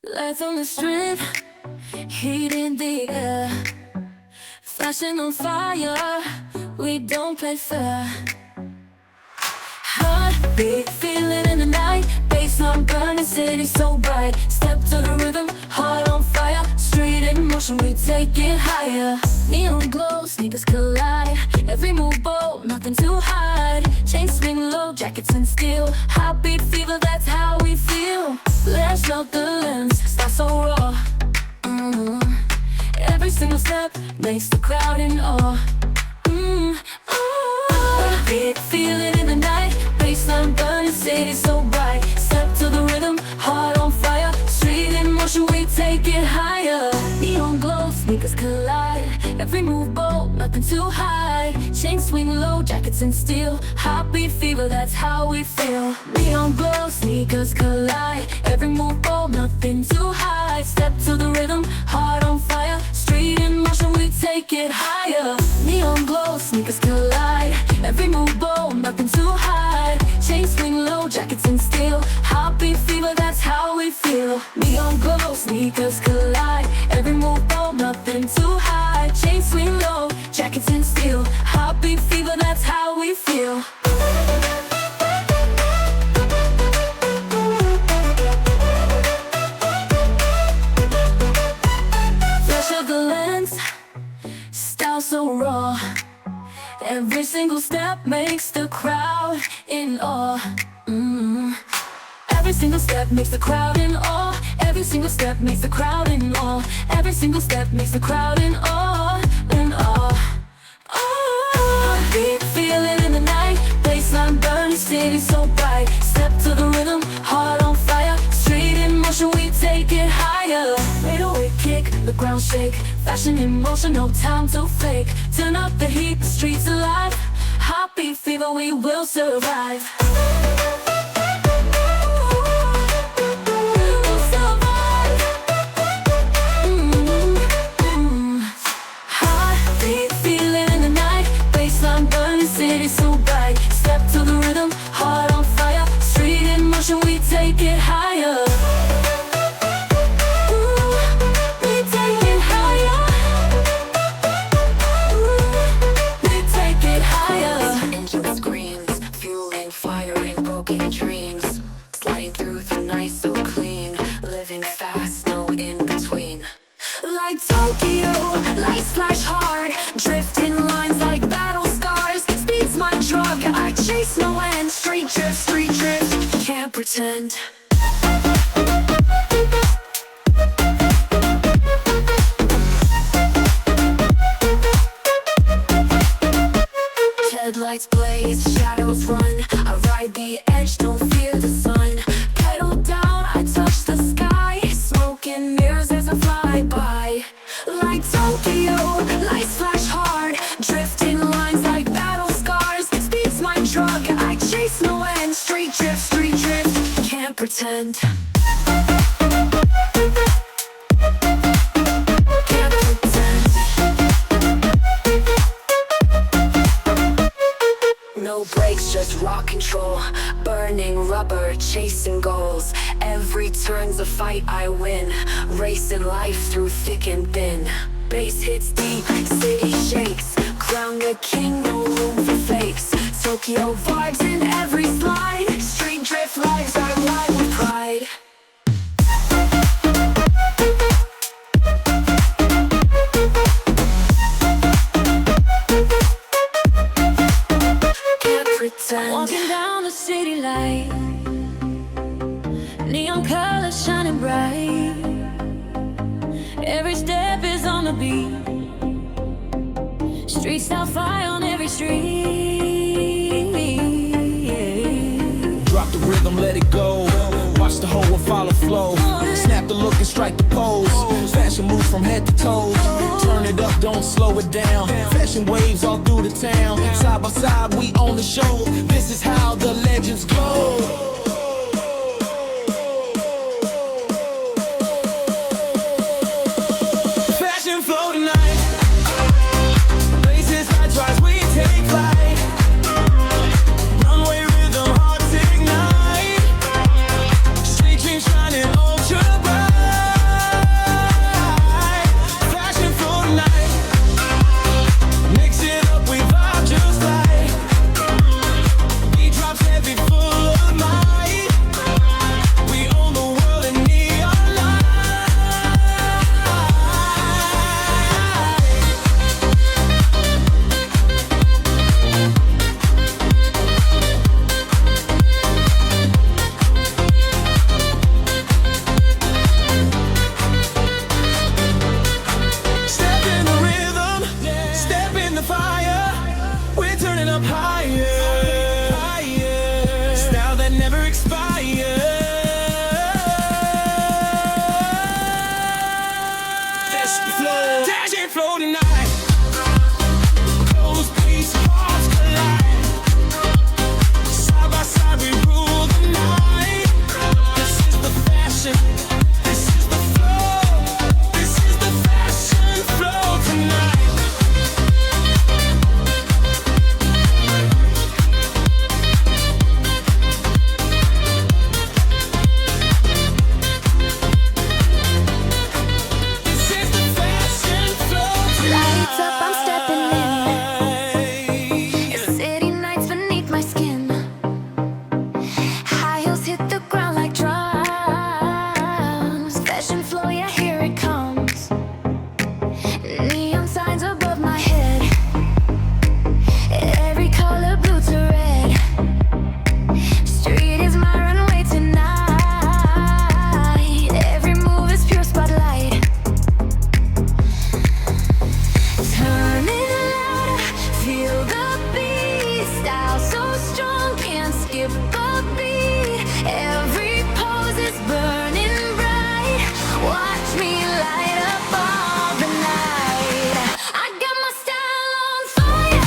Life on the street, heat in the air, fashion on fire, we don't play fair. Heartbeat, feeling in the night, baseline burning, city so bright. Step to the rhythm, heart on fire, street in motion, we take it higher. Neon glow, sneakers collide, every move bold, nothing to hide. Chain swing low, jackets and steel, heartbeat fever, that's how we feel. Lash out the lens, start so raw. Every single step makes the crowd in awe. Heartbeat, feel it in the night, baseline burning, city so bright. Step to the rhythm, heart on fire, street in motion, we take it higher. Neon glow, sneakers collide, every move bold, nothing to hide. Chain swing low, jackets and steel, heartbeat fever, that's how we feel. Neon glow, sneakers collide, every move bold, nothing to hide. Step to the rhythm, heart on fire, street in motion, we take it higher. Neon glow, sneakers collide, every move bold, nothing to hide. Chain swing low, jackets and steel, heartbeat fever, that's how we feel. Neon glow, sneakers collide, every move bold, nothing to hide. Chain swing low, jackets and steel, heartbeat fever, that's how we feel. Flash of the lens, style so raw. Every single step makes the crowd in awe. Every single step makes the crowd in awe. Every single step makes the crowd in awe. Every single step makes the crowd in awe. In awe. Heartbeat, feel it in the night, baseline burning, city so bright. Step to the rhythm, heart on fire, street in motion, we take it higher. Made a way kick, the ground shake, fashion in motion, no time to fake. Turn up the heat, the streets alive, heartbeat fever, we will survive. City so bright, step to the rhythm, heart on fire, street in motion, we take it higher. We take it higher. We take it higher. Engine screams, fueling, firing, broken dreams. Sliding through the night so clean, living fast, no in between. Like Tokyo, lights flash hard, drifting lines like battle scars. Speed's my drug, I chase no end. Street drift, can't pretend. Headlights blaze, shadows run, I ride the edge, don't fear the sun. Pedal down, I touch the sky, smoke and mirrors as I fly by. Like Tokyo, lights flash hard, drifting lines like battle scars. Speed's my drug, I chase no end. Street drift, can't pretend. Can't pretend. No brakes, just rock control, burning rubber, chasing goals. Every turn's a fight I win, racing life through thick and thin. Bass hits deep, city shakes, crown a king, no room for fakes. Tokyo vibes in every slide, street drift lives are live with pride. Can't pretend. Walking down the city light, neon colors shining bright. Every step is on the beat, street style fire on every street. Drop the rhythm, let it go. Watch the whole and follow flow. Snap the look and strike the pose. Fashion moves from head to toes. Turn it up, don't slow it down. Fashion waves all through the town. Side by side, we own the show. This is how the legends glow. Shining ultra bright. Fashion flow, yeah, here it comes. Neon signs above my head. Every color blue to red. Street is my runway tonight. Every move is pure spotlight. Turn it louder, feel the beat. Style so strong, can't skip a beat. Every pose is burning bright. Watch me light up all the night. I got my style on fire,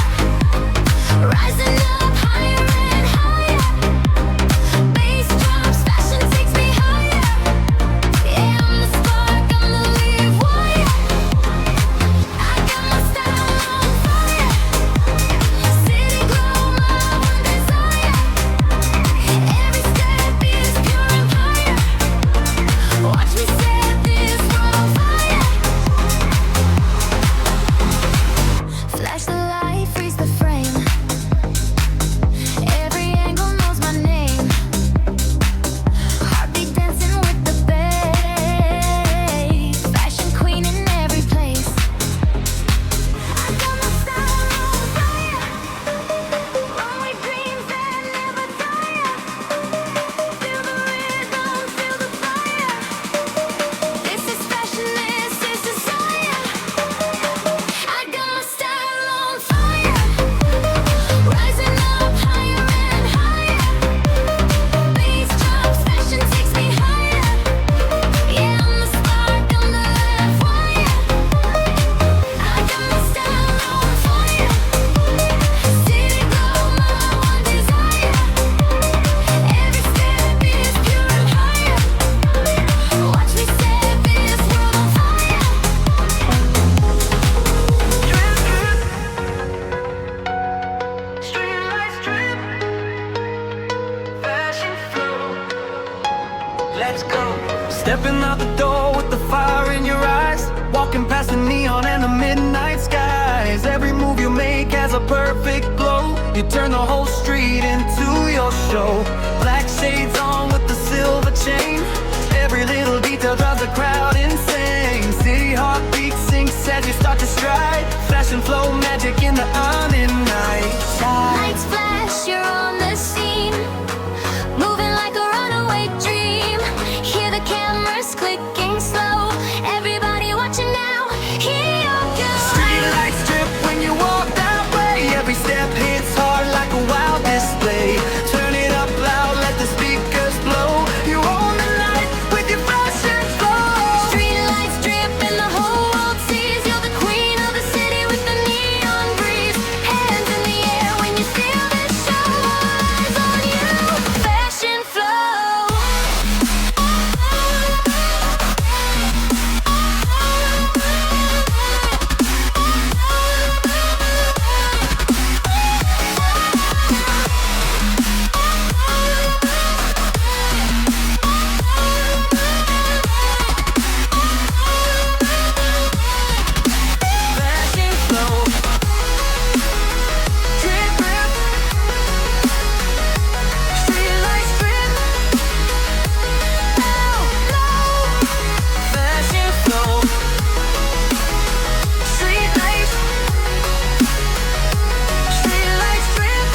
rising up higher and higher. Bass drops, fashion takes me higher. Yeah, I'm the spark, I'm the live wire. I got my style on fire, city glow, my one desire. Every step is pure empire. Watch me set this world on fire. Flash the light, freeze the frame. Every angle knows my name. Heartbeat dancing with the bass. Fashion queen in every place. I got my style on fire. Runway dreams that never tire. Feel the rhythm, feel the fire. This is fashion, this is desire. I got my style on fire, rising up higher and higher. Bass drops, fashion takes me higher. Yeah, I'm the spark, I'm the live wire. I got my style on fire, city glow, my one desire. Every step is pure and higher. Watch me set this world on fire. Street lights drip, fashion flow. Let's go. Stepping out the door with the fire in your eyes. Walking past the neon and the midnight skies. Every move you make has a perfect glow. You turn the whole street into your show. Black shades on with the silver chain. Every little detail drives the crowd insane. City heartbeat sinks as you start to stride. Fashion flow magic in the early night. Lights flash, you're on the scene, moving like a runaway dream. Hear the cameras clicking slow. Everybody watching now. Here you go. Street lights drip when you walk that way. Every step hits hard like a wild display. Turn it up loud, let the speakers blow. You own the night with your fashion flow. Street lights drip and the whole world sees you're the queen of the city with the neon breeze. Hands in the air when you feel the show. Eyes on you, fashion flow. Fashion flow. Drip, drip. Street lights drip. Low, low. Fashion flow. Street lights. Street lights drip.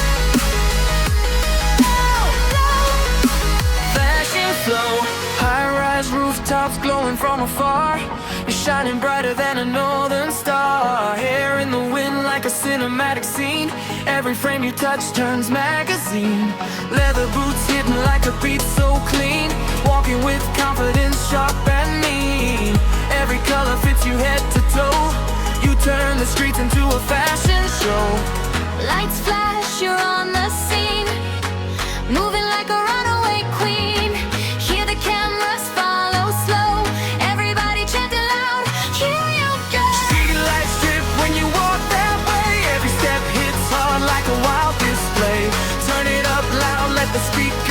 Low, low. Fashion flow. High-rise rooftops glowing from afar. You're shining brighter than a northern star. Hair in the wind like a cinematic scene. Every frame you touch turns magazine. Leather boots hidden like a beat so clean. Walking with confidence, sharp and mean. Every color fits you head to toe. You turn the streets into a fashion show. Lights flash, you're on the scene, moving like a runaway queen. Hear the cameras follow slow. Everybody chanting loud. Here you go. Street lights drip when you walk that way. Every step hits hard like a wild display. Turn it up loud, let the speakers